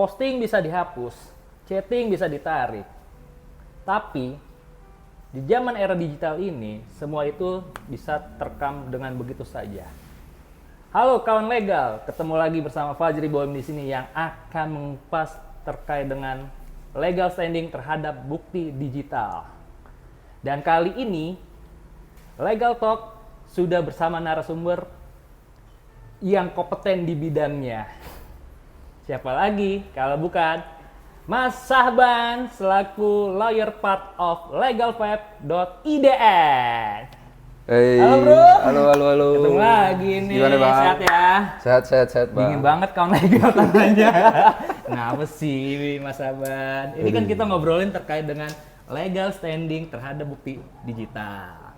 posting bisa dihapus, chatting bisa ditarik. Tapi di zaman era digital ini, semua itu bisa terekam dengan begitu saja. Halo kawan legal, ketemu lagi bersama Fajri Boim di sini yang akan mengupas terkait dengan legal standing terhadap bukti digital. Dan kali ini Legal Talk sudah bersama narasumber yang kompeten di bidangnya. Siapa lagi kalau bukan Mas Sahban selaku lawyer part of legalvibe.idn. Hey, halo bro. Halo. Ketemu lagi nih. Gimana bang? Sehat ya? Sehat bang. Dingin banget kawan legal katanya. Kenapa sih Mas Sahban? Ini kan kita ngobrolin terkait dengan legal standing terhadap bukti digital.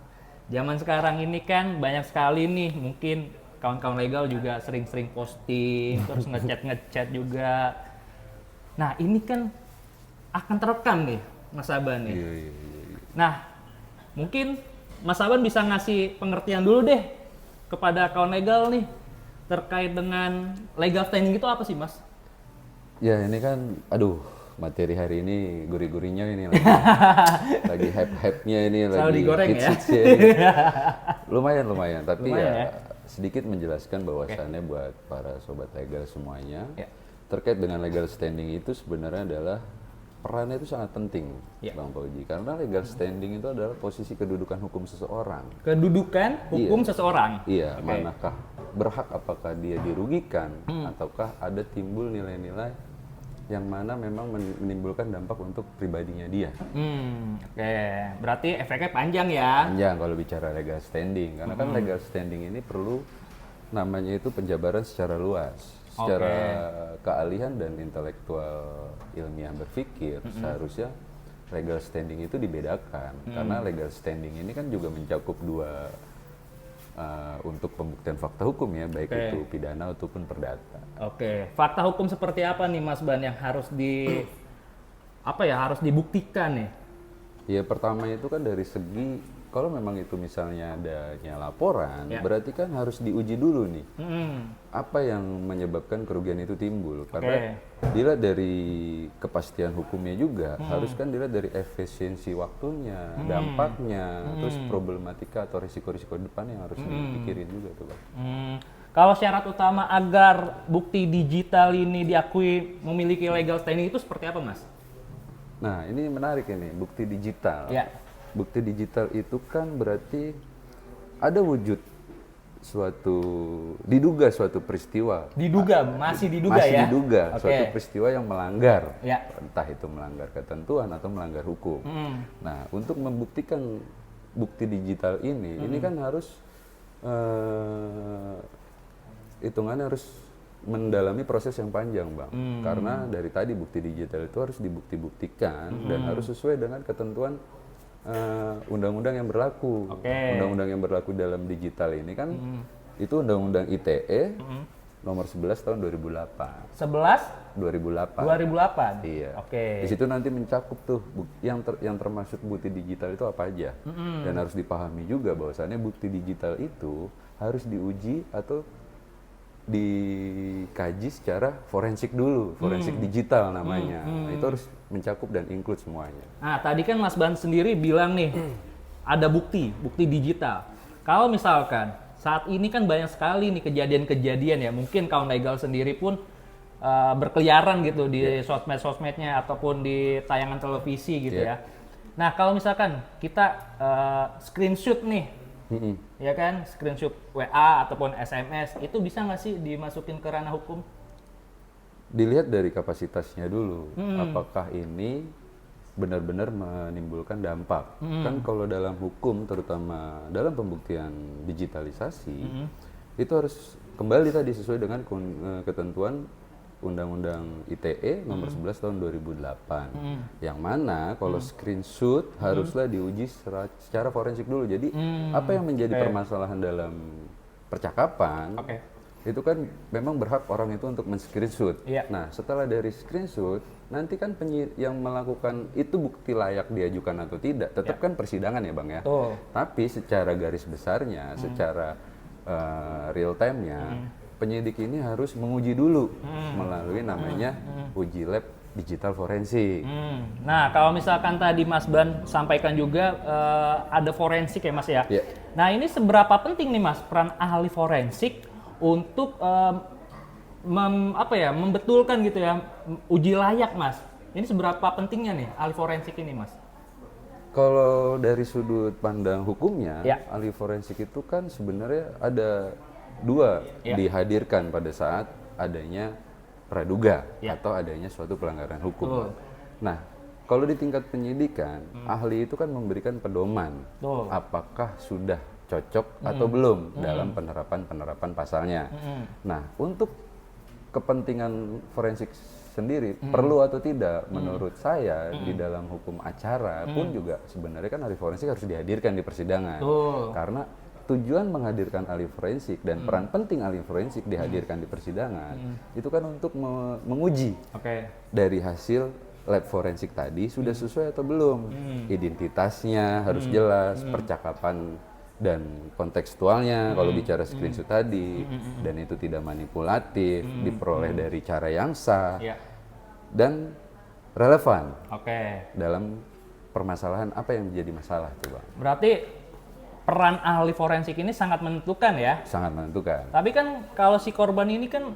Zaman sekarang ini kan banyak sekali nih, mungkin kawan-kawan legal juga sering-sering posting, terus ngechat juga. Nah ini kan akan terekam nih Mas Saban nih. Iya. Nah mungkin Mas Saban bisa ngasih pengertian dulu deh kepada kawan legal nih terkait dengan legal standing itu apa sih Mas? Ya ini kan, materi hari ini gurih-gurihnya ini lagi hype-hype-nya ini Selalu lagi digoreng hits-hitsnya ya? ini. Lumayan, tapi Lumayan ya? sedikit menjelaskan bahwasannya buat para sobat legal semuanya, Ya. terkait dengan legal standing itu sebenarnya adalah perannya itu sangat penting, Ya. Bang Fauji, karena legal standing itu adalah posisi kedudukan hukum seseorang. Kedudukan hukum seseorang? Iya, Oke. manakah berhak, apakah dia dirugikan ataukah ada timbul nilai-nilai yang mana memang menimbulkan dampak untuk pribadinya dia. Oke. Berarti efeknya panjang ya? Panjang kalau bicara legal standing, karena kan legal standing ini perlu namanya itu penjabaran secara luas, secara keahlian dan intelektual ilmiah berpikir. Seharusnya legal standing itu dibedakan, karena legal standing ini kan juga mencakup dua untuk pembuktian fakta hukum ya, baik itu pidana ataupun perdata. Oke, fakta hukum seperti apa nih Mas Ban yang harus harus dibuktikan nih? Ya pertama itu kan dari segi kalau memang itu misalnya adanya laporan, berarti kan harus diuji dulu nih. Apa yang menyebabkan kerugian itu timbul? Karena dilihat dari kepastian hukumnya juga, harus kan dilihat dari efisiensi waktunya, dampaknya, terus problematika atau risiko-risiko depan yang harus dipikirin juga tuh Bang. Kalau syarat utama agar bukti digital ini diakui memiliki legal standing itu seperti apa Mas? Nah ini menarik ini, bukti digital. Ya. Bukti digital itu kan berarti ada wujud diduga suatu peristiwa. Masih diduga ya? Masih diduga suatu peristiwa yang melanggar, Ya. entah itu melanggar ketentuan atau melanggar hukum. Nah, untuk membuktikan bukti digital ini kan harus hitungannya harus mendalami proses yang panjang, Bang. Karena dari tadi bukti digital itu harus dibukti-buktikan dan harus sesuai dengan ketentuan undang-undang yang berlaku. Undang-undang yang berlaku dalam digital ini kan itu Undang-Undang ITE nomor 11 tahun 2008. 11? 2008. 2008? Iya. Oke. Di situ nanti mencakup tuh yang termasuk bukti digital itu apa aja. Dan harus dipahami juga bahwasannya bukti digital itu harus diuji atau dikaji secara forensik dulu, forensik digital namanya. Nah, itu harus mencakup dan include semuanya. Nah, tadi kan Mas Ban sendiri bilang nih, ada bukti digital. Kalau misalkan saat ini kan banyak sekali nih kejadian-kejadian ya, mungkin kawan legal sendiri pun berkeliaran gitu di sosmed-sosmednya ataupun di tayangan televisi gitu ya. Nah, kalau misalkan kita screenshot nih, ya kan, screenshot WA ataupun SMS, itu bisa nggak sih dimasukin ke ranah hukum? Dilihat dari kapasitasnya dulu, apakah ini benar-benar menimbulkan dampak. Kan kalau dalam hukum, terutama dalam pembuktian digitalisasi, itu harus kembali tadi sesuai dengan ketentuan Undang-Undang ITE nomor 11 tahun 2008. Yang mana kalau screenshot haruslah diuji secara forensik dulu. Jadi apa yang menjadi permasalahan dalam percakapan itu kan memang berhak orang itu untuk men-screenshot. Nah, setelah dari screenshot, nanti kan yang melakukan itu bukti layak diajukan atau tidak, tetap kan persidangan ya Bang ya. Tapi secara garis besarnya, secara real time-nya, penyidik ini harus menguji dulu melalui namanya uji lab digital forensik. Nah, kalau misalkan tadi Mas Ban sampaikan juga ada forensik ya Mas ya. Yeah. Nah, ini seberapa penting nih Mas peran ahli forensik untuk membetulkan gitu ya uji layak Mas. Ini seberapa pentingnya nih ahli forensik ini Mas? Kalau dari sudut pandang hukumnya, Ya. ahli forensik itu kan sebenarnya ada dua Ya. dihadirkan pada saat adanya praduga Ya. atau adanya suatu pelanggaran hukum. Betul. Nah, kalau di tingkat penyidikan, ahli itu kan memberikan pedoman Betul. apakah sudah cocok atau belum dalam penerapan pasalnya. Nah, untuk kepentingan forensik sendiri perlu atau tidak, menurut saya di dalam hukum acara pun juga sebenarnya kan ahli forensik harus dihadirkan di persidangan. Betul. Karena tujuan menghadirkan ahli forensik dan peran penting ahli forensik dihadirkan di persidangan itu kan untuk menguji Oke. dari hasil lab forensik tadi sudah sesuai atau belum, identitasnya harus jelas, percakapan dan kontekstualnya kalau bicara screenshot tadi, dan itu tidak manipulatif, diperoleh dari cara yang sah Ya. dan relevan Oke. dalam permasalahan apa yang menjadi masalah tuh Bang. Berarti peran ahli forensik ini sangat menentukan ya. Sangat menentukan. Tapi kan kalau si korban ini kan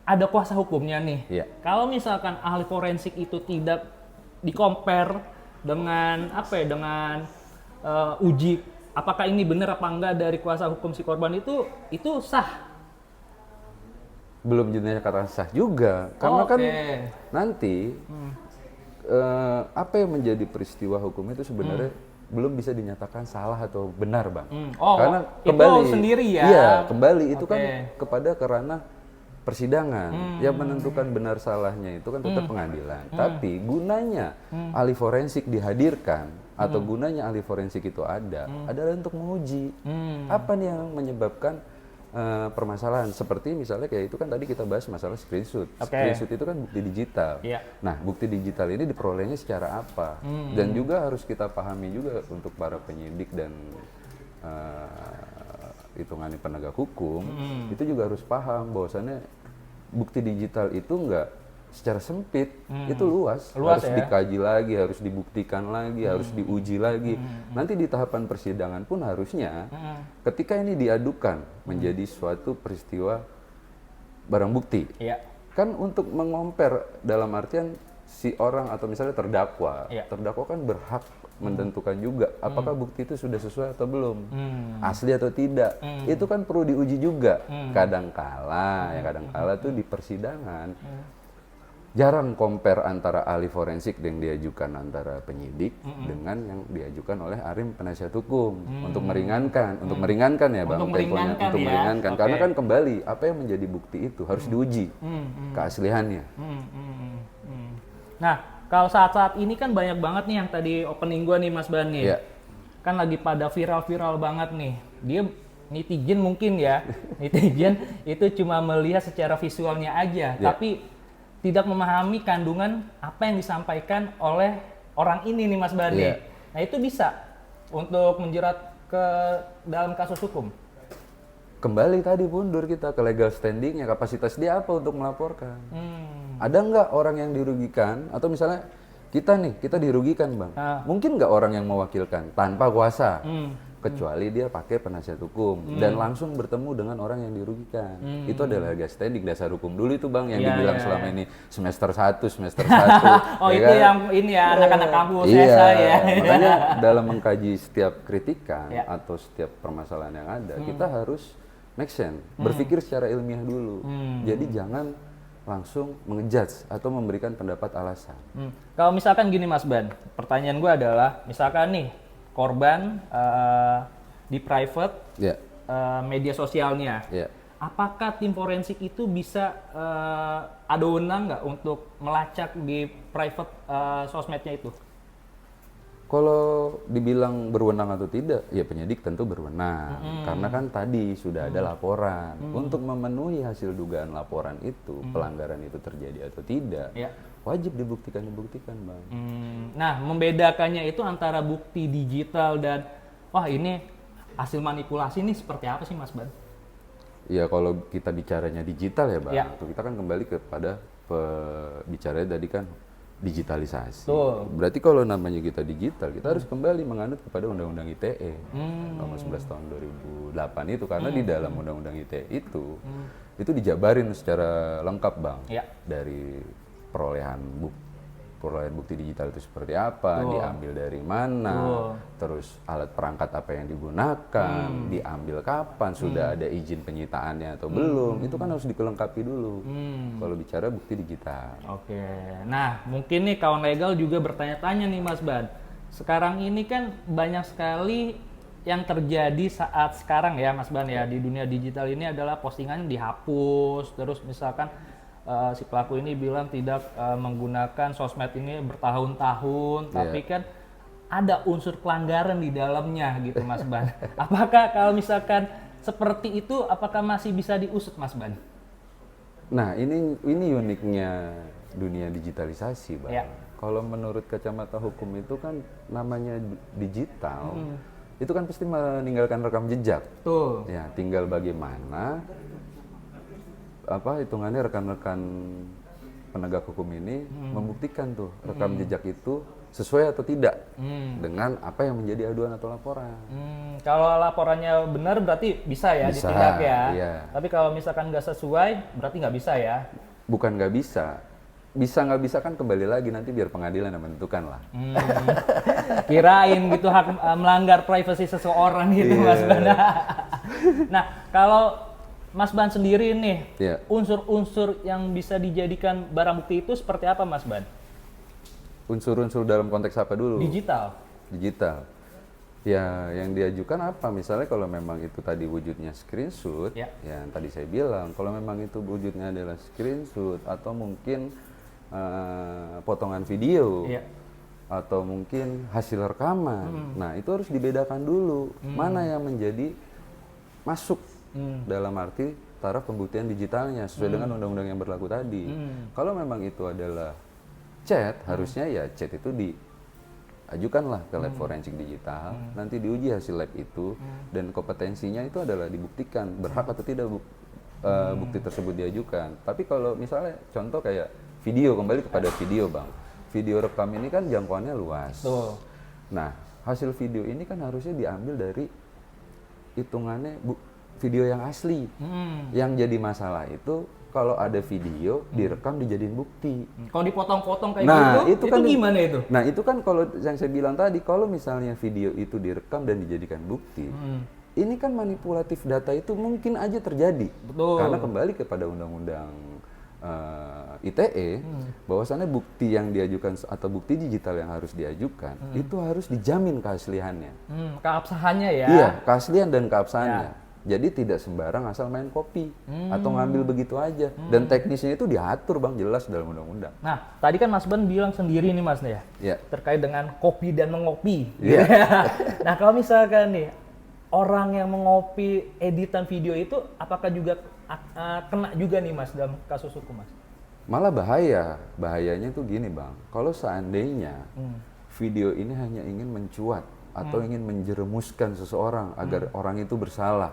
ada kuasa hukumnya nih. Iya. Kalau misalkan ahli forensik itu tidak di-compare dengan dengan uji apakah ini benar apa enggak dari kuasa hukum si korban itu sah. Belum dinyatakan sah juga karena kan nanti apa yang menjadi peristiwa hukum itu sebenarnya belum bisa dinyatakan salah atau benar Bang. Karena itu kembali sendiri ya. Iya, kembali itu kan Oke. kepada kerana persidangan yang menentukan benar salahnya itu kan tetap pengadilan. Tapi gunanya ahli forensik dihadirkan atau gunanya ahli forensik itu adalah untuk menguji apa nih yang menyebabkan permasalahan. Seperti misalnya kayak itu kan tadi kita bahas masalah screenshot. Oke. Screenshot itu kan bukti digital. Iya. Nah, bukti digital ini diperolehnya secara apa? Dan juga harus kita pahami juga untuk para penyidik dan hitungannya penegak hukum, itu juga harus paham bahwasannya bukti digital itu enggak secara sempit, itu luas Luas harus ya? dikaji lagi, harus dibuktikan lagi, harus diuji lagi. Nanti di tahapan persidangan pun harusnya ketika ini diadukan menjadi suatu peristiwa barang bukti. Iya. Kan untuk mengompar dalam artian si orang atau misalnya terdakwa, Iya. terdakwa kan berhak menentukan juga apakah bukti itu sudah sesuai atau belum, asli atau tidak. Itu kan perlu diuji juga. Kadangkala tuh di persidangan jarang compare antara ahli forensik yang diajukan antara penyidik dengan yang diajukan oleh ahli penasihat hukum untuk meringankan, ya Bang, Untuk temponya, meringankan untuk ya. meringankan. Oke. Karena kan kembali apa yang menjadi bukti itu harus diuji keasliannya. Nah, kalau saat-saat ini kan banyak banget nih yang tadi opening gua nih Mas Ban nih. Iya. Kan lagi pada viral-viral banget nih. Dia netizen mungkin ya. Netizen itu cuma melihat secara visualnya aja, Iya. tapi tidak memahami kandungan apa yang disampaikan oleh orang ini nih Mas Ban nih. Iya. Nah, itu bisa untuk menjerat ke dalam kasus hukum. Kembali tadi mundur kita ke legal standingnya, kapasitas dia apa untuk melaporkan. Ada nggak orang yang dirugikan atau misalnya kita dirugikan Bang, mungkin nggak orang yang mewakilkan tanpa kuasa, kecuali dia pakai penasihat hukum dan langsung bertemu dengan orang yang dirugikan. Itu adalah legal standing, dasar hukum dulu itu Bang yang Iya, dibilang iya, selama iya. ini semester 1 Oh, ya itu kan? yang ini ya anak-anak kampus Iya, saya. makanya dalam mengkaji setiap kritikan Ya. atau setiap permasalahan yang ada, kita harus make sense, berpikir secara ilmiah dulu. Jadi jangan langsung mengejudge atau memberikan pendapat alasan. Kalau misalkan gini Mas Ban, pertanyaan gue adalah, misalkan nih korban di private Ya, media sosialnya, ya. apakah tim forensik itu bisa ada wewenang nggak untuk melacak di private sosmednya itu? Kalau dibilang berwenang atau tidak, ya penyidik tentu berwenang. Karena kan tadi sudah ada laporan. Untuk memenuhi hasil dugaan laporan itu, pelanggaran itu terjadi atau tidak, Ya. wajib dibuktikan Bang. Nah, membedakannya itu antara bukti digital dan, wah ini hasil manipulasi ini seperti apa sih Mas Ban? Ya kalau kita bicaranya digital ya Bang, Ya. kita kan kembali kepada bicaranya tadi kan digitalisasi. Betul. Berarti kalau namanya kita digital, kita harus kembali menganut kepada Undang-Undang ITE nomor 11 tahun 2008 itu, karena di dalam Undang-Undang ITE itu dijabarin secara lengkap Bang, Ya. dari perolehan bukti digital itu seperti apa, diambil dari mana, terus alat perangkat apa yang digunakan, diambil kapan, sudah ada izin penyitaannya atau belum, itu kan harus dilengkapi dulu kalau bicara bukti digital. Oke, nah mungkin nih kawan legal juga bertanya-tanya nih Mas Ban. Sekarang ini kan banyak sekali yang terjadi saat sekarang ya Mas Ban ya, di dunia digital ini adalah postingan dihapus, terus misalkan si pelaku ini bilang tidak menggunakan sosmed ini bertahun-tahun, tapi kan ada unsur pelanggaran di dalamnya gitu Mas Ban. Apakah kalau misalkan seperti itu, apakah masih bisa diusut Mas Ban? Nah ini uniknya dunia digitalisasi Bang. Ya. Kalau menurut kacamata hukum itu kan namanya digital, itu kan pasti meninggalkan rekam jejak. Tuh. Ya, tinggal bagaimana hitungannya rekan-rekan penegak hukum ini membuktikan tuh rekam jejak itu sesuai atau tidak dengan apa yang menjadi aduan atau laporan. Kalau laporannya benar berarti bisa ya Bisa, ditindak ya. iya. Tapi kalau misalkan nggak sesuai berarti nggak bisa ya. Bukan nggak bisa. Bisa nggak bisa kan kembali lagi nanti biar pengadilan yang menentukan lah. Kirain gitu hak melanggar privasi seseorang gitu Mas Ban. Nah, kalau Mas Ban sendiri nih, unsur-unsur yang bisa dijadikan barang bukti itu seperti apa Mas Ban? Unsur-unsur dalam konteks apa dulu? Digital. Ya, yang diajukan apa? Misalnya kalau memang itu tadi wujudnya screenshot, yang tadi saya bilang, kalau memang itu wujudnya adalah screenshot atau mungkin potongan video, atau mungkin hasil rekaman, nah itu harus dibedakan dulu, mana yang menjadi masuk dalam arti taraf pembuktian digitalnya sesuai dengan undang-undang yang berlaku tadi. Kalau memang itu adalah chat, harusnya ya chat itu diajukanlah ke lab forensik digital, nanti diuji hasil lab itu, dan kompetensinya itu adalah dibuktikan berhak atau tidak bukti tersebut diajukan. Tapi kalau misalnya contoh kayak video, kembali kepada video Bang, video rekam ini kan jangkauannya luas. Nah, hasil video ini kan harusnya diambil dari hitungannya video yang asli. Yang jadi masalah itu kalau ada video direkam dijadiin bukti. Kalau dipotong-potong kayak itu kan gimana itu? Nah, itu kan kalau yang saya bilang tadi, kalau misalnya video itu direkam dan dijadikan bukti, ini kan manipulatif data itu mungkin aja terjadi. Betul. Karena kembali kepada undang-undang ITE, bahwasannya bukti yang diajukan atau bukti digital yang harus diajukan itu harus dijamin keasliannya. Keabsahannya ya? Iya, keaslian dan keabsahannya. Jadi tidak sembarang asal main copy atau ngambil begitu aja. Dan teknisnya itu diatur Bang, jelas dalam undang-undang. Nah, tadi kan Mas Ban bilang sendiri nih Mas ya, terkait dengan copy dan mengopi. Nah, kalau misalkan nih orang yang mengopi editan video itu, apakah juga kena juga nih Mas dalam kasus hukum Mas? Malah bahayanya tuh gini Bang, kalau seandainya video ini hanya ingin mencuat atau ingin menjerumuskan seseorang agar orang itu bersalah,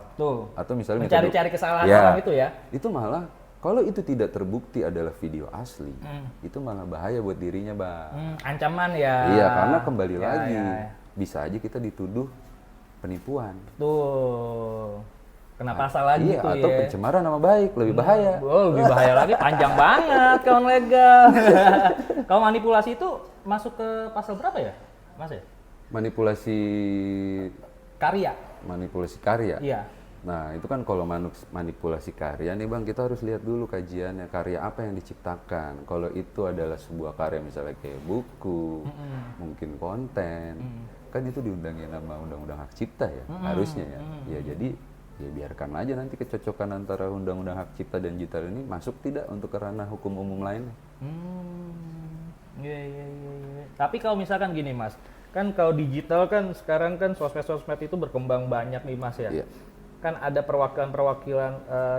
atau misalnya mencari-cari kesalahan orang itu ya, itu malah kalau itu tidak terbukti adalah video asli, itu malah bahaya buat dirinya Bang. Ancaman ya. Iya, karena kembali lagi bisa aja kita dituduh penipuan. Kena pasal lagi tuh atau pencemaran nama baik, lebih bahaya. Lebih bahaya lagi, panjang banget kawan legal. Kalau manipulasi itu masuk ke pasal berapa ya Mas ya? Manipulasi karya. Iya. Nah, itu kan kalau manipulasi karya nih Bang, kita harus lihat dulu kajiannya, karya apa yang diciptakan. Kalau itu adalah sebuah karya misalnya kayak buku, mungkin konten, kan itu diundangin nama undang-undang hak cipta ya, harusnya ya. Ya jadi ya biarkan aja nanti kecocokan antara undang-undang hak cipta dan digital ini masuk tidak untuk ranah hukum umum lainnya. Iya. Tapi kalau misalkan gini Mas, kan kalau digital kan sekarang kan sosmed itu berkembang banyak nih Mas ya. Kan ada perwakilan-perwakilan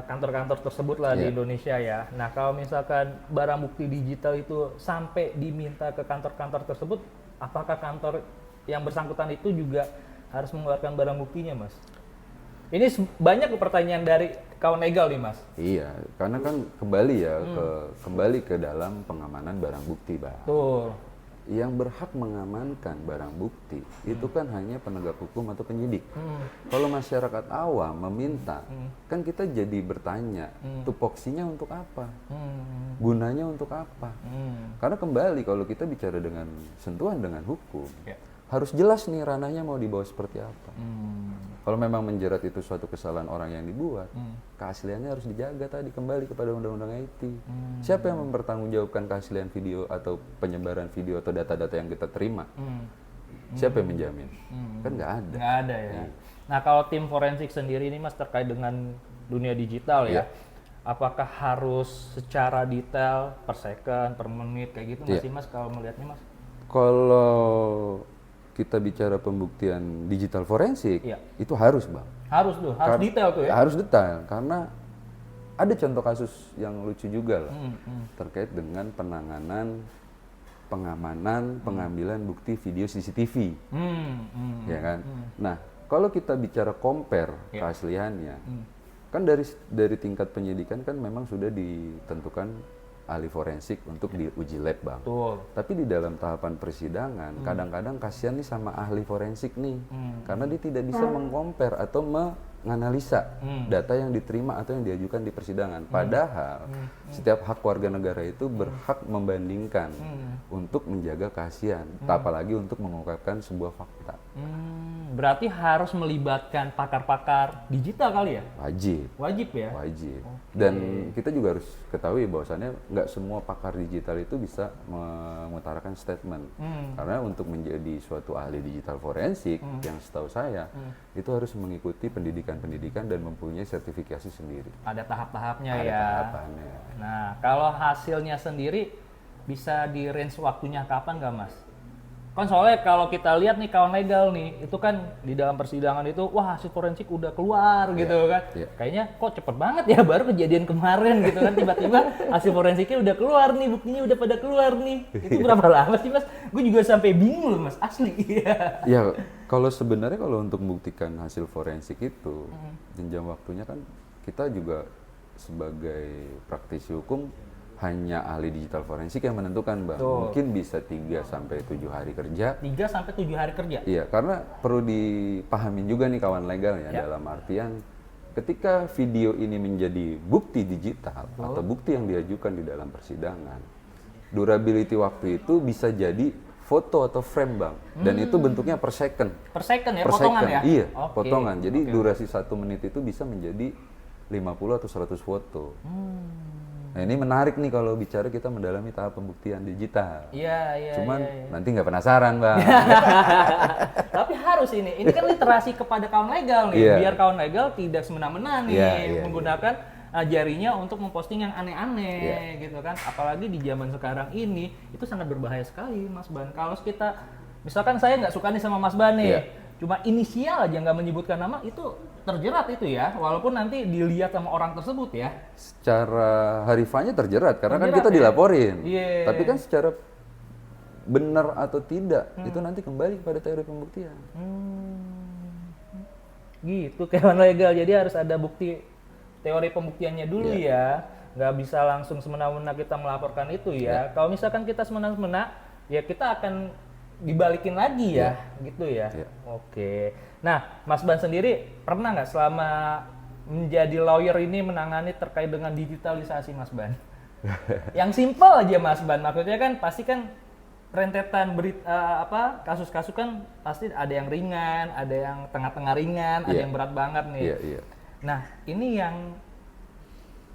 kantor-kantor tersebut lah di Indonesia ya. Nah, kalau misalkan barang bukti digital itu sampai diminta ke kantor-kantor tersebut, apakah kantor yang bersangkutan itu juga harus mengeluarkan barang buktinya Mas? Ini banyak pertanyaan dari kawan legal nih Mas. Iya, karena kan kembali ya kembali ke dalam pengamanan barang bukti, Bang. Betul. Yang berhak mengamankan barang bukti itu kan hanya penegak hukum atau penyidik. Kalau masyarakat awam meminta, kan kita jadi bertanya, tupoksinya untuk apa? Gunanya untuk apa? Karena kembali kalau kita bicara dengan sentuhan dengan hukum, harus jelas nih ranahnya mau dibawa seperti apa. Kalau memang menjerat itu suatu kesalahan orang yang dibuat, keasliannya harus dijaga tadi kembali kepada Undang-Undang IT. Siapa yang mempertanggungjawabkan keaslian video atau penyebaran video atau data-data yang kita terima? Siapa yang menjamin? Kan nggak ada. Nggak ada ya. Nah kalau tim forensik sendiri ini Mas terkait dengan dunia digital ya, apakah harus secara detail per second, per menit kayak gitu masih Mas kalau melihatnya Mas? Kalau kita bicara pembuktian digital forensik, itu harus Bang. Harus tuh, harus detail tuh ya? Harus detail, karena ada contoh kasus yang lucu juga lah, terkait dengan penanganan, pengamanan, pengambilan bukti video CCTV, ya kan? Nah, kalau kita bicara compare keasliannya, kan dari tingkat penyidikan kan memang sudah ditentukan ahli forensik untuk diuji lab Bang. Betul. Tapi di dalam tahapan persidangan, kadang-kadang kasihan nih sama ahli forensik nih, karena dia tidak bisa mengcompare atau menganalisa data yang diterima atau yang diajukan di persidangan. Padahal setiap hak warga negara itu berhak membandingkan untuk menjaga keaslian, apalagi untuk mengungkapkan sebuah fakta. Berarti harus melibatkan pakar-pakar digital kali ya? Wajib. Wajib ya? Wajib. Dan kita juga harus ketahui bahwasannya nggak semua pakar digital itu bisa mengutarakan statement. Karena untuk menjadi suatu ahli digital forensik, yang setahu saya, itu harus mengikuti pendidikan-pendidikan dan mempunyai sertifikasi sendiri. Ada tahap-tahapnya Ada ya? tahapannya. Nah, kalau hasilnya sendiri bisa di range waktunya kapan nggak Mas? Kan soalnya kalau kita lihat nih kawan legal nih, itu kan di dalam persidangan itu, wah hasil forensik udah keluar gitu kan. Kayaknya kok cepet banget ya, baru kejadian kemarin gitu kan, tiba-tiba hasil forensiknya udah keluar nih, buktinya udah pada keluar nih. Itu berapa lama sih Mas? Gue juga sampai bingung loh Mas, asli. Ya, kalau sebenarnya kalau untuk membuktikan hasil forensik itu, jenjang waktunya kan kita juga sebagai praktisi hukum hanya ahli digital forensik yang menentukan Bang. Mungkin bisa 3 sampai 7 hari kerja. 3 sampai 7 hari kerja? Iya, karena perlu dipahamin juga nih kawan legal ya, dalam artian ketika video ini menjadi bukti digital atau bukti yang diajukan di dalam persidangan, durability waktu itu bisa jadi foto atau frame Bang, dan itu bentuknya per second. Per second ya, per potongan second. ya? Iya, potongan. Jadi durasi 1 menit itu bisa menjadi 50 atau 100 foto. Nah ini menarik nih kalau bicara kita mendalami tahap pembuktian digital. Iya. Cuman nanti nggak penasaran Bang. Tapi harus ini kan literasi kepada kawan legal nih, biar kawan legal tidak semena-mena nih menggunakan jarinya untuk memposting yang aneh-aneh gitu kan. Apalagi di zaman sekarang ini itu sangat berbahaya sekali Mas Ban. Kalau kita, misalkan saya nggak suka nih sama Mas Ban nih, cuma inisial aja nggak menyebutkan nama, itu terjerat itu ya, walaupun nanti dilihat sama orang tersebut ya. Secara harifannya terjerat karena kan kita dilaporin. Tapi kan secara benar atau tidak itu nanti kembali kepada teori pembuktian. Gitu kawan legal, jadi harus ada bukti teori pembuktiannya dulu ya. Nggak bisa langsung semena-mena kita melaporkan itu ya. Kalau misalkan kita semena-mena, ya kita akan dibalikin lagi ya, gitu ya. Oke. Nah, Mas Ban sendiri pernah nggak selama menjadi lawyer ini menangani terkait dengan digitalisasi Mas Ban? Yang simpel aja Mas Ban, maksudnya kan pasti kan rentetan kasus-kasus kan pasti ada yang ringan, ada yang tengah-tengah ringan, ada yang berat banget nih. Nah, ini yang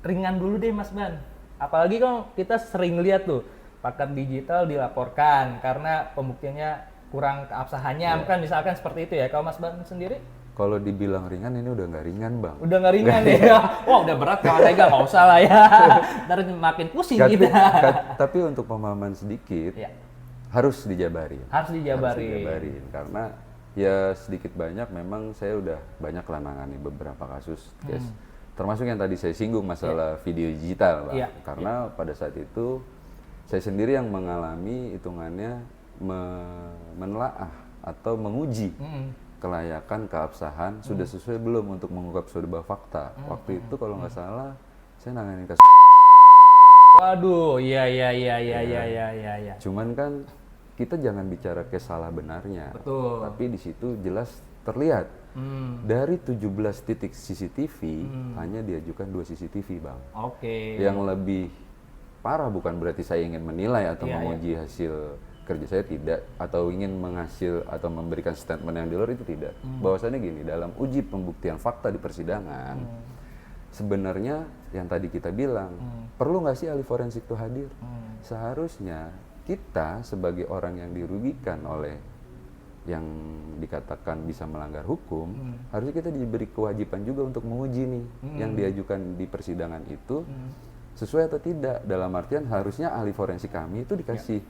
ringan dulu deh Mas Ban. Apalagi kan kita sering lihat tuh pakar digital dilaporkan karena pembuktiannya kurang keabsahannya, kan misalkan seperti itu ya. Kalau Mas Ban sendiri? Kalau dibilang ringan ini udah nggak ringan Bang. Udah nggak ringan ya? Wah udah berat kawan legal, nggak usah lah ya. Ntar makin pusing kita. Tapi untuk pemahaman sedikit, harus dijabarin. Harus dijabarin. Karena ya sedikit banyak memang saya udah banyak nangani beberapa kasus, termasuk yang tadi saya singgung masalah video digital Bang. Karena pada saat itu saya sendiri yang mengalami hitungannya menelaah atau menguji kelayakan, keabsahan sudah sesuai belum untuk mengungkap sebuah fakta. Waktu itu kalau nggak salah saya nanganin kasus. Waduh, iya. Cuman kan kita jangan bicara ke salah benarnya. Betul. Tapi di situ jelas terlihat dari 17 titik CCTV hanya diajukan 2 CCTV, Bang. Oke. Yang lebih parah bukan berarti saya ingin menilai atau Iya, menguji hasil kerja saya, tidak, atau ingin menghasil atau memberikan statement yang di luar, itu tidak. Bahwasannya gini, dalam uji pembuktian fakta di persidangan sebenarnya yang tadi kita bilang perlu nggak sih ahli forensik itu hadir? Seharusnya kita sebagai orang yang dirugikan oleh yang dikatakan bisa melanggar hukum, harusnya kita diberi kewajiban juga untuk menguji nih yang diajukan di persidangan itu sesuai atau tidak. Dalam artian harusnya ahli forensik kami itu dikasih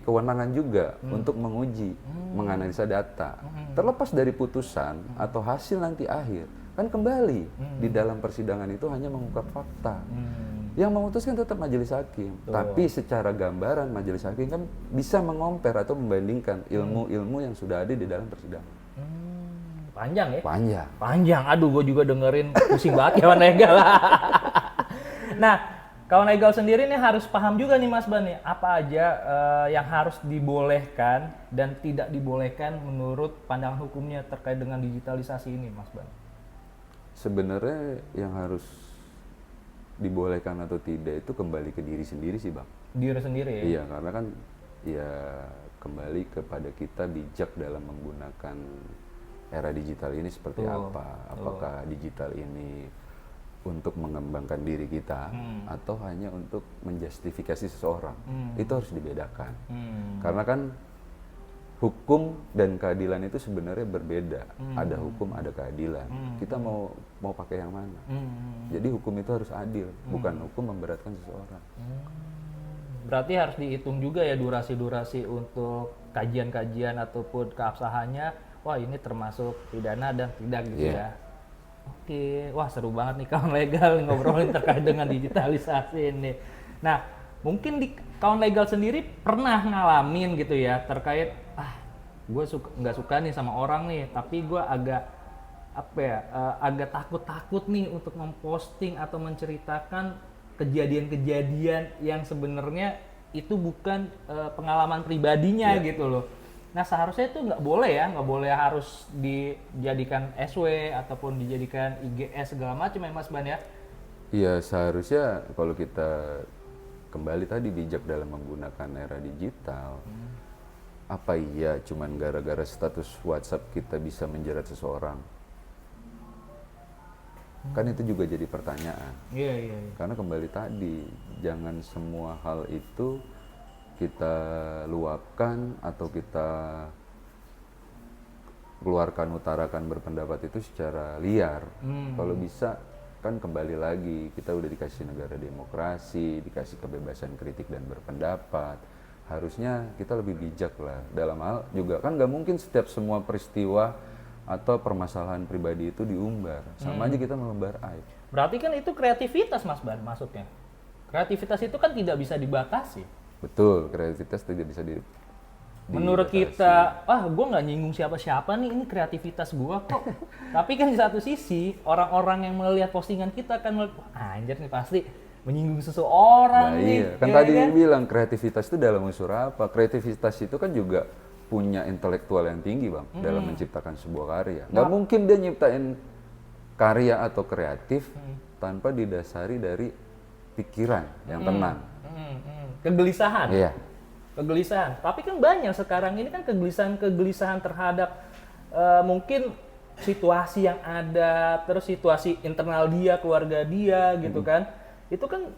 kewenangan juga untuk menguji, menganalisa data. Terlepas dari putusan atau hasil nanti akhir, kan kembali di dalam persidangan itu hanya mengungkap fakta. Yang memutuskan tetap majelis hakim. Tapi secara gambaran majelis hakim kan bisa mengompar atau membandingkan ilmu-ilmu yang sudah ada di dalam persidangan. Panjang ya? Panjang. Aduh, gue juga dengerin pusing banget kawan legal. Nah, kawan legal sendiri nih harus paham juga nih Mas Ban nih, apa aja yang harus dibolehkan dan tidak dibolehkan menurut pandangan hukumnya terkait dengan digitalisasi ini, Mas Ban. Sebenarnya yang harus dibolehkan atau tidak itu kembali ke diri sendiri sih, Bang. Diri sendiri ya? Iya, karena kan ya kembali kepada kita bijak dalam menggunakan era digital ini seperti apa. Apakah digital ini untuk mengembangkan diri kita atau hanya untuk menjustifikasi seseorang. Itu harus dibedakan. Karena kan hukum dan keadilan itu sebenarnya berbeda. Ada hukum, ada keadilan. Kita mau pakai yang mana? Jadi hukum itu harus adil, bukan hukum memberatkan seseorang. Berarti harus dihitung juga ya durasi-durasi untuk kajian-kajian ataupun keabsahannya. Wah, ini termasuk pidana dan tidak gitu ya. Oke, wah seru banget nih kawan legal ngobrolin terkait dengan digitalisasi ini. Nah, mungkin di kawan legal sendiri pernah ngalamin gitu ya terkait gue nggak suka nih sama orang nih, tapi gue agak agak takut nih untuk memposting atau menceritakan kejadian-kejadian yang sebenarnya itu bukan pengalaman pribadinya gitu loh. Nah, seharusnya itu nggak boleh harus dijadikan SW ataupun dijadikan IGS segala macam ya Mas Ban ya? Iya, seharusnya kalau kita kembali tadi bijak dalam menggunakan era digital, apa iya cuman gara-gara status WhatsApp kita bisa menjerat seseorang? Kan itu juga jadi pertanyaan. Iya. Karena kembali tadi, jangan semua hal itu kita luapkan atau kita keluarkan, utarakan berpendapat itu secara liar. Kalau bisa kan kembali lagi, kita udah dikasih negara demokrasi, dikasih kebebasan kritik dan berpendapat. Harusnya kita lebih bijak lah dalam hal juga, kan nggak mungkin setiap semua peristiwa atau permasalahan pribadi itu diumbar. Sama aja kita mengumbar aib. Berarti kan itu kreativitas Mas Ban maksudnya. Kreativitas itu kan tidak bisa dibatasi. Betul, kreativitas tidak bisa menurut kita, gue nggak nyinggung siapa-siapa nih, ini kreativitas gue kok. Tapi kan di satu sisi, orang-orang yang melihat postingan kita kan melihat, anjir nih pasti menyinggung seseorang nih. Iya, kan tadi bilang kreativitas itu dalam unsur apa? Kreativitas itu kan juga punya intelektual yang tinggi, Bang, dalam menciptakan sebuah karya. Nggak mungkin dia nyiptain karya atau kreatif tanpa didasari dari pikiran yang tenang. Kegelisahan. Iya. Kegelisahan. Tapi kan banyak sekarang ini kan kegelisahan terhadap mungkin situasi yang ada, terus situasi internal dia, keluarga dia gitu kan. Itu kan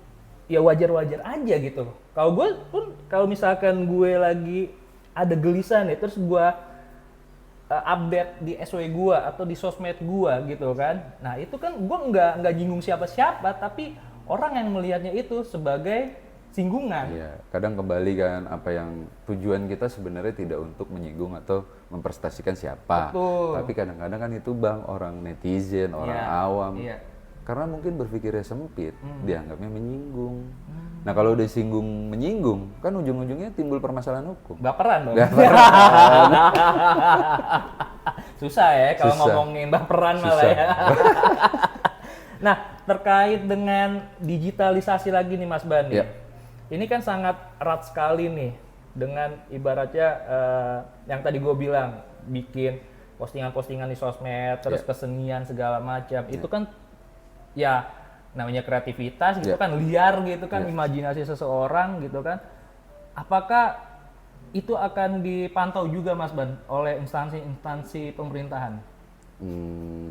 ya wajar-wajar aja gitu. Kalau gue pun kalau misalkan gue lagi ada gelisah nih, terus gue update di SW gue atau di sosmed gue gitu kan. Nah itu kan gue nggak nyinggung siapa-siapa, tapi orang yang melihatnya itu sebagai singgungan. Iya, kadang kembali kan apa yang tujuan kita sebenarnya tidak untuk menyinggung atau memprestasikan siapa. Betul. Tapi kadang-kadang kan itu Bang, orang netizen, orang awam. Karena mungkin berpikirnya sempit, dianggapnya menyinggung. Nah kalau udah singgung menyinggung, kan ujung-ujungnya timbul permasalahan hukum. Baperan dong. Baperan. Susah ya kalau Susah. ngomongin baperan malah Susah. ya. Nah, terkait dengan digitalisasi lagi nih Mas Bani. Ya. Ini kan sangat erat sekali nih dengan ibaratnya yang tadi gue bilang, bikin postingan-postingan di sosmed, terus kesenian segala macam. Itu kan ya namanya kreativitas gitu kan, liar gitu kan, imajinasi seseorang gitu kan. Apakah itu akan dipantau juga Mas Ban oleh instansi-instansi pemerintahan?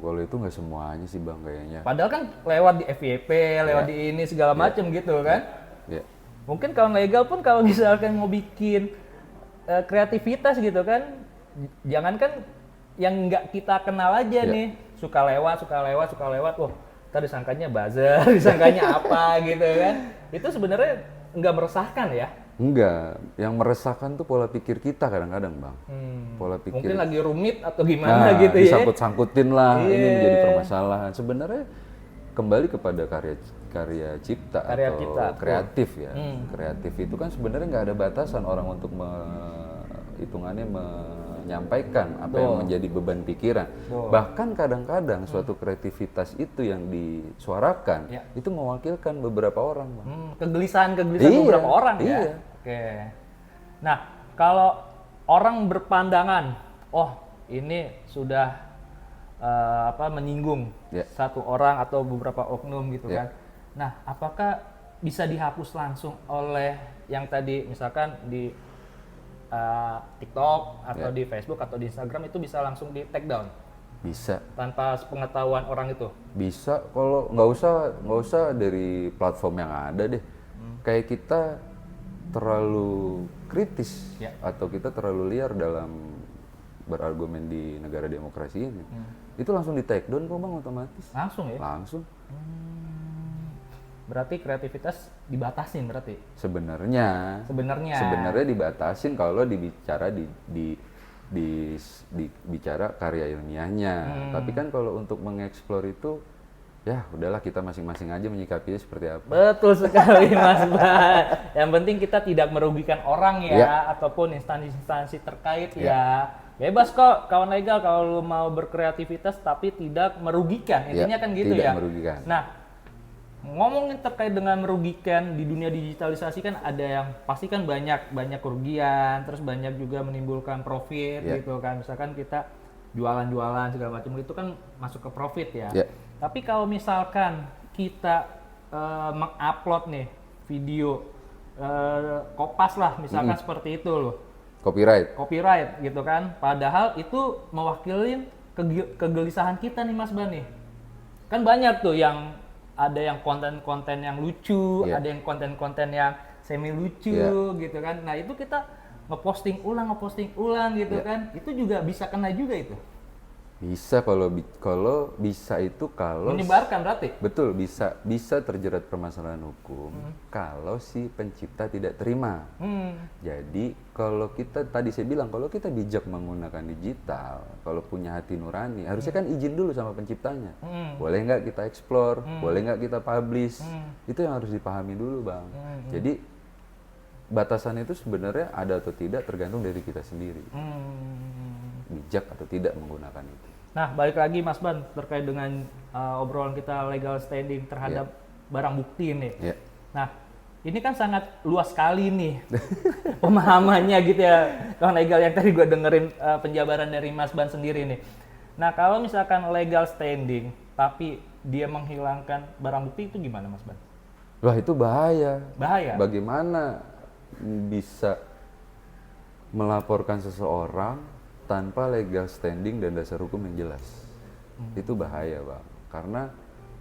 Kalau itu nggak semuanya sih Bang kayaknya. Padahal kan lewat di FYP, lewat di ini segala macam gitu kan. Ya. Mungkin kalau legal pun kalau misalkan mau bikin kreativitas gitu kan, jangankan yang nggak kita kenal aja nih, suka lewat, wah tadi disangkanya buzzer, disangkanya apa gitu kan. Itu sebenarnya nggak meresahkan ya? Enggak, yang meresahkan tuh pola pikir kita kadang-kadang Bang. Pola pikir. Mungkin lagi rumit atau gimana gitu ya? Disangkut-sangkutin lah, ini menjadi permasalahan. Sebenarnya kembali kepada karya cipta atau kreatif ya. Kreatif itu kan sebenarnya nggak ada batasan orang untuk hitungannya menyampaikan apa yang menjadi beban pikiran. Bahkan kadang-kadang suatu kreativitas itu yang disuarakan itu mewakilkan beberapa orang, Bang. Kegelisahan beberapa orang ya. Iya. Oke. Nah, kalau orang berpandangan, oh ini sudah menyinggung satu orang atau beberapa oknum gitu kan. Nah, apakah bisa dihapus langsung oleh yang tadi misalkan di TikTok atau di Facebook atau di Instagram itu bisa langsung di take down? Bisa. Tanpa pengetahuan orang itu? Bisa. Kalau nggak usah dari platform yang ada deh. Kayak kita terlalu kritis atau kita terlalu liar dalam berargumen di negara demokrasi ini. Itu langsung di take down kok Bang otomatis. Langsung ya? Langsung. Berarti kreativitas dibatasin berarti? Sebenarnya dibatasin kalau dibicara bicara karya ilmiahnya. Tapi kan kalau untuk mengeksplor itu ya udahlah kita masing-masing aja menyikapinya seperti apa. Betul sekali Mas Ban. Yang penting kita tidak merugikan orang ya, ataupun instansi-instansi terkait ya. Bebas kok kawan legal kalau lu mau berkreativitas tapi tidak merugikan. Intinya kan gitu tidak ya. Merugikan. Nah, ngomongin terkait dengan merugikan di dunia digitalisasi kan ada yang pasti kan banyak kerugian, terus banyak juga menimbulkan profit gitu kan. Misalkan kita jualan segala macam itu kan masuk ke profit ya. Tapi kalau misalkan kita mengupload nih video kopas lah misalkan seperti itu loh. Copyright gitu kan. Padahal itu mewakilin kegelisahan kita nih Mas Bani. Kan banyak tuh yang ada yang konten-konten yang lucu, ada yang konten-konten yang semi lucu gitu kan. Nah, itu kita ngeposting ulang gitu kan. Itu juga bisa kena juga itu. Bisa kalau bisa itu kalau menyebarkan berarti. Betul, bisa terjerat permasalahan hukum kalau si pencipta tidak terima. Jadi kalau kita tadi saya bilang kalau kita bijak menggunakan digital, kalau punya hati nurani, harusnya kan izin dulu sama penciptanya. Boleh nggak kita explore, boleh nggak kita publish, itu yang harus dipahami dulu Bang. Jadi batasan itu sebenarnya ada atau tidak tergantung dari kita sendiri. Bijak atau tidak menggunakan itu. Nah, balik lagi Mas Ban terkait dengan obrolan kita legal standing terhadap barang bukti ini. Nah, ini kan sangat luas sekali nih pemahamannya gitu ya, kawan legal yang tadi gue dengerin penjabaran dari Mas Ban sendiri nih. Nah, kalau misalkan legal standing tapi dia menghilangkan barang bukti itu gimana Mas Ban? Wah, itu bahaya. Bahaya? Bagaimana bisa melaporkan seseorang tanpa legal standing dan dasar hukum yang jelas? Itu bahaya Bang, karena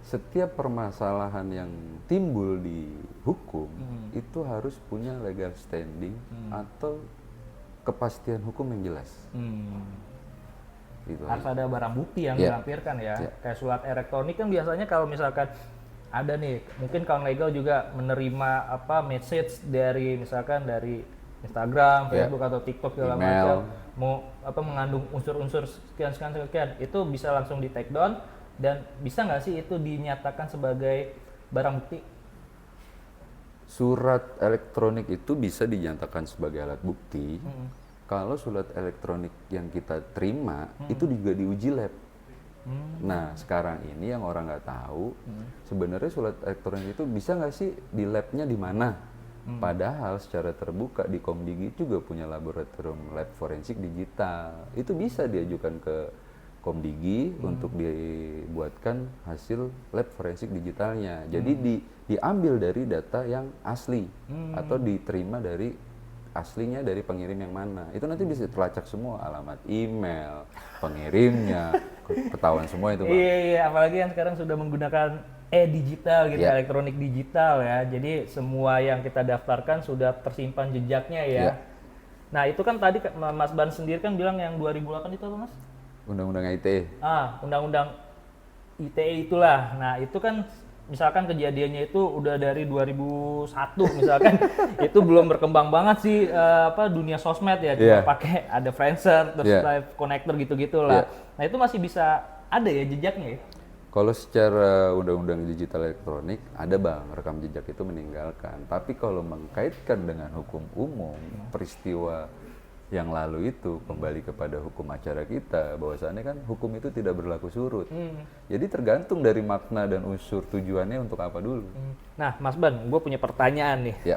setiap permasalahan yang timbul di hukum itu harus punya legal standing atau kepastian hukum yang jelas. Gitu harus ada barang bukti yang dilampirkan ya. Kayak surat elektronik kan biasanya kalau misalkan ada nih, mungkin kawan legal juga menerima message dari misalkan dari Instagram, Facebook atau TikTok segala macam, mau mengandung unsur-unsur sekian, itu bisa langsung di take down, Dan bisa nggak sih itu dinyatakan sebagai barang bukti? Surat elektronik itu bisa dinyatakan sebagai alat bukti. Kalau surat elektronik yang kita terima itu juga diuji lab. Nah sekarang ini yang orang nggak tahu, sebenarnya surat elektronik itu bisa nggak sih di labnya di mana? Padahal secara terbuka di Komdigi juga punya laboratorium lab forensik digital. Itu bisa diajukan ke Komdigi untuk dibuatkan hasil lab forensik digitalnya. Jadi diambil dari data yang asli atau diterima dari aslinya dari pengirim yang mana. Itu nanti bisa terlacak semua, alamat email, pengirimnya, ketahuan semua itu, Bang. Iya, apalagi yang sekarang sudah menggunakan digital gitu, Iya. elektronik digital ya. Jadi semua yang kita daftarkan sudah tersimpan jejaknya ya. Iya. Nah, itu kan tadi Mas Ban sendiri kan bilang yang 2008 itu apa, Mas? Undang-undang ITE. Undang-undang ITE itulah. Nah, itu kan misalkan kejadiannya itu udah dari 2001 misalkan itu belum berkembang banget sih dunia sosmed ya, cuma Iya. pakai ada Friendster terus Iya. live connector gitu-gitu lah. Iya. Nah, itu masih bisa ada ya jejaknya ya? Kalau secara undang-undang digital elektronik ada, Bang, rekam jejak itu meninggalkan. Tapi kalau mengkaitkan dengan hukum umum, peristiwa yang lalu itu kembali kepada hukum acara kita, bahwasannya kan hukum itu tidak berlaku surut. Jadi tergantung dari makna dan unsur tujuannya untuk apa dulu. Nah, Mas Ban, gue punya pertanyaan nih. Ya.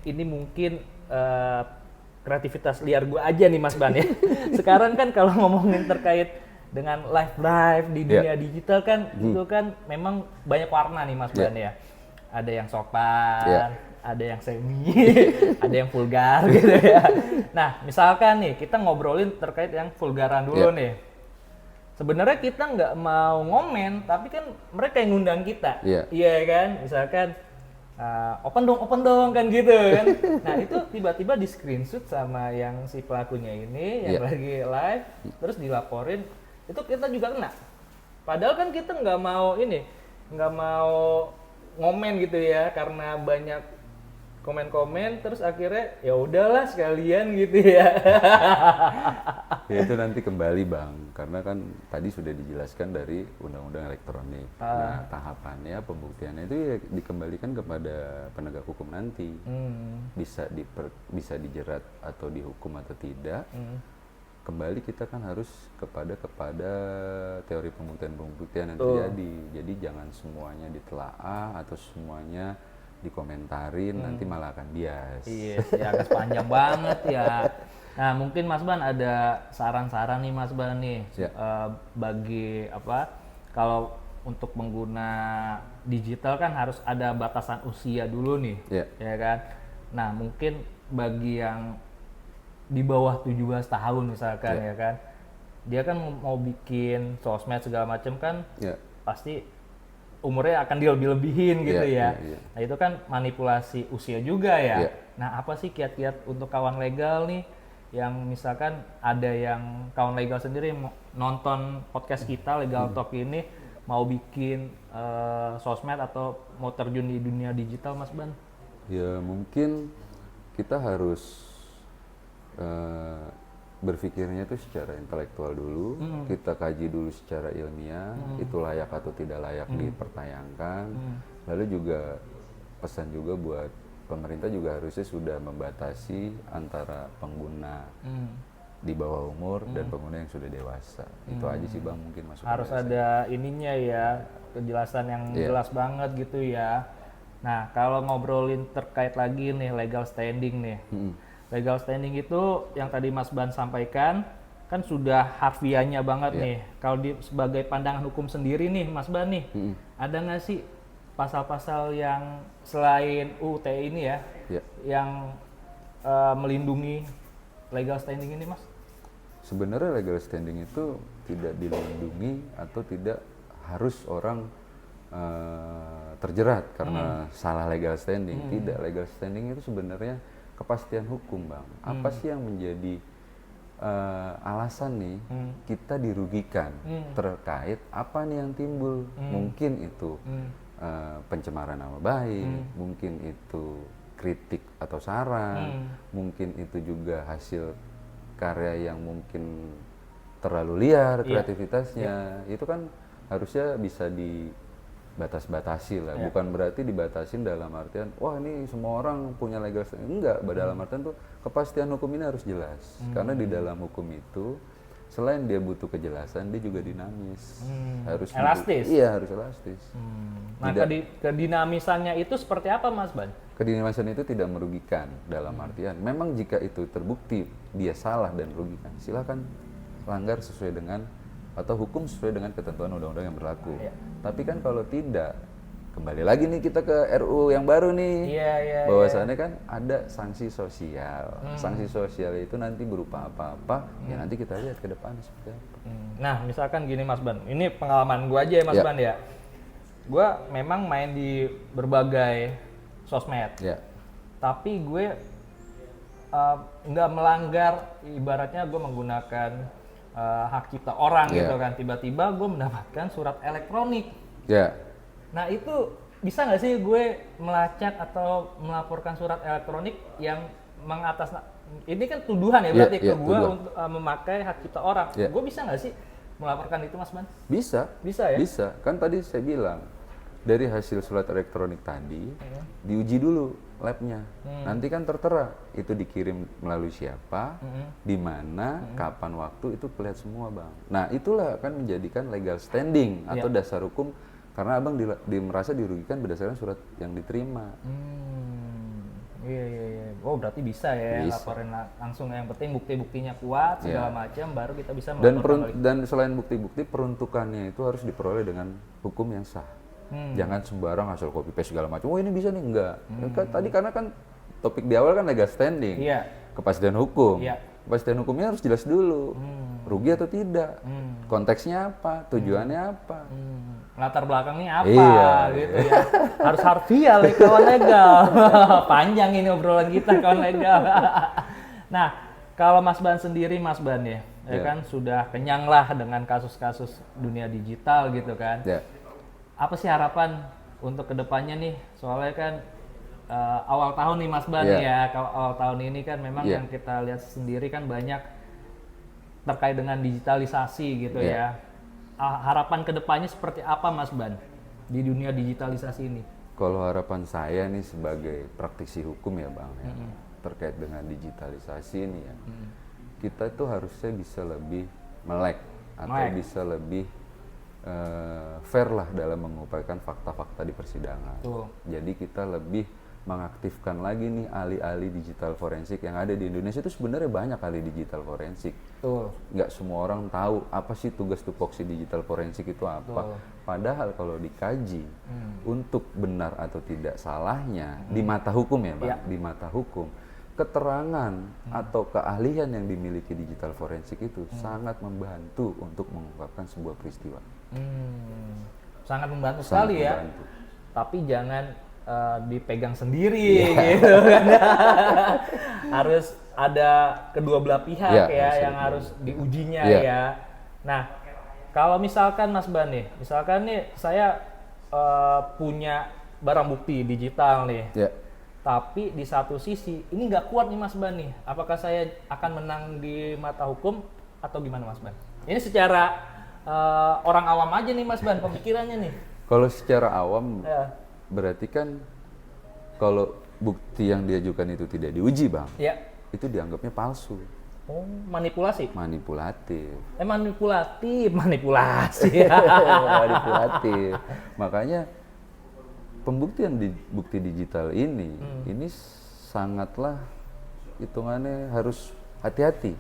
Ini mungkin kreativitas liar gue aja nih, Mas Ban ya. Sekarang kan kalau ngomongin terkait dengan live di dunia digital kan itu kan memang banyak warna nih, Mas Ban ya. Ada yang sopan, ada yang semi, ada yang vulgar gitu ya. Nah, misalkan nih kita ngobrolin terkait yang vulgaran dulu nih. Sebenarnya kita nggak mau ngomen, tapi kan mereka yang ngundang kita, iya kan? Misalkan open dong kan gitu kan. Nah itu tiba-tiba di screenshot sama yang si pelakunya ini yang lagi live, terus dilaporin, itu kita juga kena. Padahal kan kita nggak mau ngomen gitu ya, karena banyak komen-komen, terus akhirnya ya udahlah sekalian gitu ya. Ya itu nanti kembali, Bang, karena kan tadi sudah dijelaskan dari undang-undang elektronik. Nah tahapannya, pembuktiannya itu ya dikembalikan kepada penegak hukum nanti. Bisa dijerat atau dihukum atau tidak. Kembali kita kan harus kepada teori pembuktian yang terjadi. Jadi jangan semuanya ditelaah atau semuanya dikomentarin, nanti malah akan bias. Iya, ya agak panjang banget ya. Nah mungkin Mas Ban ada saran-saran nih, Mas Ban nih, bagi kalau untuk pengguna digital kan harus ada batasan usia dulu nih, ya kan. Nah mungkin bagi yang di bawah 17 tahun misalkan ya kan, dia kan mau bikin sosmed segala macam kan, pasti umurnya akan dilebih-lebihin gitu ya. Nah itu kan manipulasi usia juga ya. Nah apa sih kiat-kiat untuk kawan legal nih, yang misalkan ada yang kawan legal sendiri nonton podcast kita Legal Talk ini mau bikin sosmed atau mau terjun di dunia digital, Mas Ban? Ya mungkin kita harus berpikirnya itu secara intelektual dulu, kita kaji dulu secara ilmiah, itu layak atau tidak layak dipertayangkan. Lalu juga pesan juga buat pemerintah juga harusnya sudah membatasi antara pengguna di bawah umur dan pengguna yang sudah dewasa. Itu aja sih, Bang, mungkin masuk. Harus ada ininya ya, kejelasan yang jelas banget gitu ya. Nah kalau ngobrolin terkait lagi nih legal standing nih. Legal standing itu yang tadi Mas Ban sampaikan kan sudah harfiahnya banget nih. Kalau sebagai pandangan hukum sendiri nih, Mas Ban nih, ada nggak sih pasal-pasal yang selain UU ITE ini ya, yang melindungi legal standing ini, Mas? Sebenarnya legal standing itu tidak dilindungi atau tidak harus orang terjerat karena salah legal standing. Tidak, legal standing itu sebenarnya kepastian hukum, Bang. Apa sih yang menjadi alasan nih kita dirugikan terkait apa nih yang timbul? Mungkin itu pencemaran nama baik, mungkin itu kritik atau saran, mungkin itu juga hasil karya yang mungkin terlalu liar kreativitasnya. Itu kan harusnya bisa dibatas-batasi lah. Bukan berarti dibatasin dalam artian wah ini semua orang punya legal standing. Enggak, dalam artian tuh kepastian hukum ini harus jelas. Karena di dalam hukum itu selain dia butuh kejelasan, dia juga dinamis. Harus elastis. Iya, harus elastis. Nah, kedinamisannya itu seperti apa, Mas Ban? Kedinaمیsan itu tidak merugikan dalam artian memang jika itu terbukti dia salah dan merugikan, silakan langgar sesuai dengan atau hukum sesuai dengan ketentuan undang-undang yang berlaku. Tapi kan kalau tidak, kembali lagi nih kita ke RU yang baru nih, bahwasannya kan ada sanksi sosial. Sanksi sosial itu nanti berupa apa-apa, ya nanti kita lihat ke depan seperti apa. Nah, misalkan gini Mas Ban, ini pengalaman gua aja ya Mas Ban ya. Gua memang main di berbagai sosmed, tapi gue nggak melanggar, ibaratnya gue menggunakan hak cipta orang gitu kan. Tiba-tiba gue mendapatkan surat elektronik. Nah itu bisa nggak sih gue melacak atau melaporkan surat elektronik yang ini kan tuduhan ya berarti ke gue untuk memakai hak cipta orang. Gue bisa nggak sih melaporkan itu Mas Ban? Bisa ya? Bisa, kan tadi saya bilang dari hasil surat elektronik tadi diuji dulu labnya. Nanti kan tertera itu dikirim melalui siapa, di mana, kapan waktu, itu kelihatan semua Bang. Nah itulah kan menjadikan legal standing atau dasar hukum, karena Abang merasa dirugikan berdasarkan surat yang diterima. Iya. Oh berarti bisa ya laporin langsung, yang penting bukti-buktinya kuat segala macam, baru kita bisa melaporkan. Dan selain bukti-bukti, peruntukannya itu harus diperoleh dengan hukum yang sah. Jangan sembarang asal copy paste segala macam. Oh ini bisa nih, enggak. Tadi karena kan topik di awal kan legal standing, kepastian hukum. Kepastian hukumnya harus jelas dulu. Rugi atau tidak, konteksnya apa, tujuannya apa, latar belakangnya apa, gitu ya. Harus harfiah kawan legal. Panjang ini obrolan kita kawan legal. Nah, kalau Mas Ban sendiri Mas Ban ya kan sudah kenyang lah dengan kasus-kasus dunia digital gitu kan. Apa sih harapan untuk kedepannya nih? Soalnya kan awal tahun nih Mas Ban ya, kalau awal tahun ini kan memang yang kita lihat sendiri kan banyak terkait dengan digitalisasi gitu ya. Harapan kedepannya seperti apa Mas Ban di dunia digitalisasi ini? Kalau harapan saya nih sebagai praktisi hukum ya Bang, terkait dengan digitalisasi ini ya, kita tuh harusnya bisa lebih melek atau bisa lebih fair lah dalam mengupayakan fakta-fakta di persidangan. Jadi kita lebih mengaktifkan lagi nih ahli-ahli digital forensik yang ada di Indonesia. Itu sebenarnya banyak ahli digital forensik. Nggak semua orang tahu apa sih tugas tupoksi digital forensik itu apa. Padahal kalau dikaji untuk benar atau tidak salahnya di mata hukum ya Bang, di mata hukum, keterangan atau keahlian yang dimiliki digital forensik itu sangat membantu untuk mengungkapkan sebuah peristiwa. Sangat membantu sekali ya. Tapi jangan dipegang sendiri gitu kan. Harus ada kedua belah pihak yang harus diujinya ya. Nah, kalau misalkan Mas Ban nih, misalkan nih saya punya barang bukti digital nih. Tapi di satu sisi ini nggak kuat nih Mas Ban nih. Apakah saya akan menang di mata hukum atau gimana Mas Ban? Ini secara orang awam aja nih Mas Ban pemikirannya nih. Kalau secara awam berarti kan kalau bukti yang diajukan itu tidak diuji Bang, itu dianggapnya palsu. Manipulasi? Manipulatif. Manipulasi. Manipulatif. Makanya pembuktian bukti digital ini sangatlah hitungannya harus hati-hati.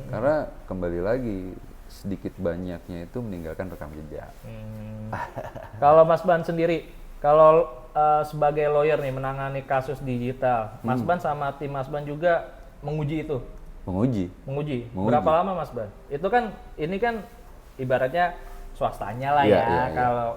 Karena kembali lagi sedikit banyaknya itu meninggalkan rekam jejak. Kalau Mas Ban sendiri, kalau sebagai lawyer nih menangani kasus digital, Mas Ban sama tim Mas Ban juga menguji itu? Menguji. Berapa lama Mas Ban? Itu kan, ini kan ibaratnya swastanya lah kalau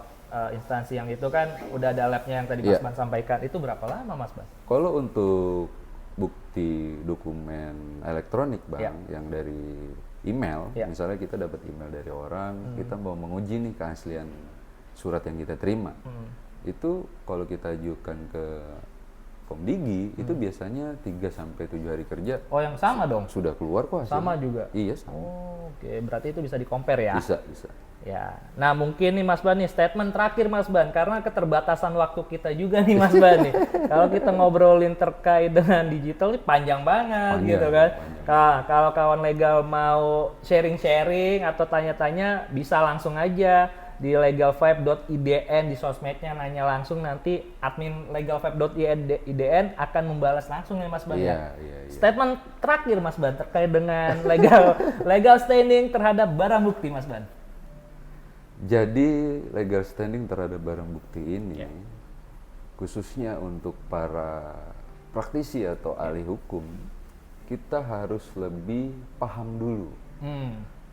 instansi yang itu kan udah ada labnya yang tadi Mas Ban sampaikan. Itu berapa lama Mas Ban? Kalau untuk bukti dokumen elektronik Bang, yang dari email, misalnya kita dapat email dari orang, kita mau menguji nih keaslian surat yang kita terima. Itu kalau kita ajukan ke Komdigi itu biasanya 3 sampai 7 hari kerja Oh, yang sama dong. sudah keluar kok hasilnya. Sama juga. Iya, sama. Oh, oke, berarti itu bisa di-compare ya. Bisa. Ya, nah mungkin nih Mas Ban nih statement terakhir Mas Ban karena keterbatasan waktu kita juga nih Mas Ban nih. Kalau kita ngobrolin terkait dengan digital ini panjang banget gitu kan. Kalau kawan legal mau sharing-sharing atau tanya-tanya bisa langsung aja di legalvibe.idn di sosmednya nanya langsung, nanti admin legalvibe.idn akan membalas langsung nih Mas Ban. Iya. Statement terakhir Mas Ban terkait dengan legal standing terhadap barang bukti Mas Ban. Jadi legal standing terhadap barang bukti ini khususnya untuk para praktisi atau ahli hukum, kita harus lebih paham dulu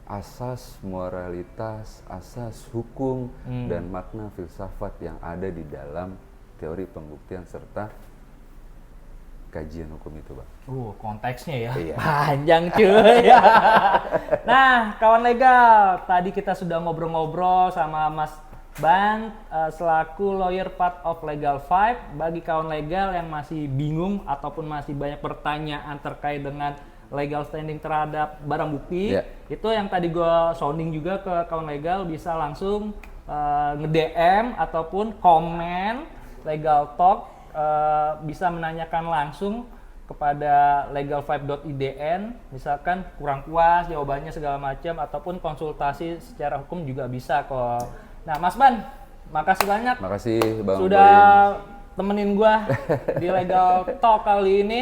asas moralitas, asas hukum dan makna filsafat yang ada di dalam teori pembuktian serta kajian hukum itu, Bang. Konteksnya ya, Iya. panjang cuy. Nah, kawan legal, tadi kita sudah ngobrol-ngobrol sama Mas Ban selaku lawyer part of Legal Vibe. Bagi kawan legal yang masih bingung ataupun masih banyak pertanyaan terkait dengan legal standing terhadap barang bukti, itu yang tadi gue sounding juga ke kawan legal, bisa langsung nge-DM ataupun komen Legal Talk, bisa menanyakan langsung kepada legalvibe.idn, misalkan kurang puas jawabannya segala macam, ataupun konsultasi secara hukum juga bisa kok. Nah, Mas Ban, makasih banyak. Makasih Bang Sudah Boyin. temenin gua di Legal Talk kali ini.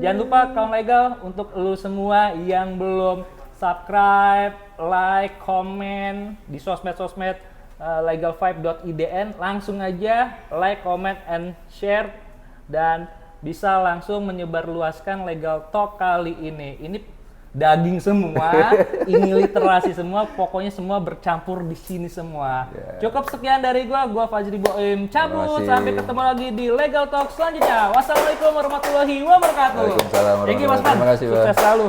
Jangan lupa kawan legal, untuk lu semua yang belum subscribe, like, komen di sosmed-sosmed legalvibe.idn, langsung aja like, comment, and share, dan bisa langsung menyebarluaskan Legal Talk kali ini. Ini daging semua, ini literasi semua, pokoknya semua bercampur di sini semua. Cukup sekian dari gua Fajri Boim cabut, sampai ketemu lagi di Legal Talk selanjutnya. Wassalamualaikum warahmatullahi wabarakatuh. Waalaikumsalam warahmatullahi wabarakatuh. Thank you Mas Ban, Terima kasih, Bang. sukses selalu.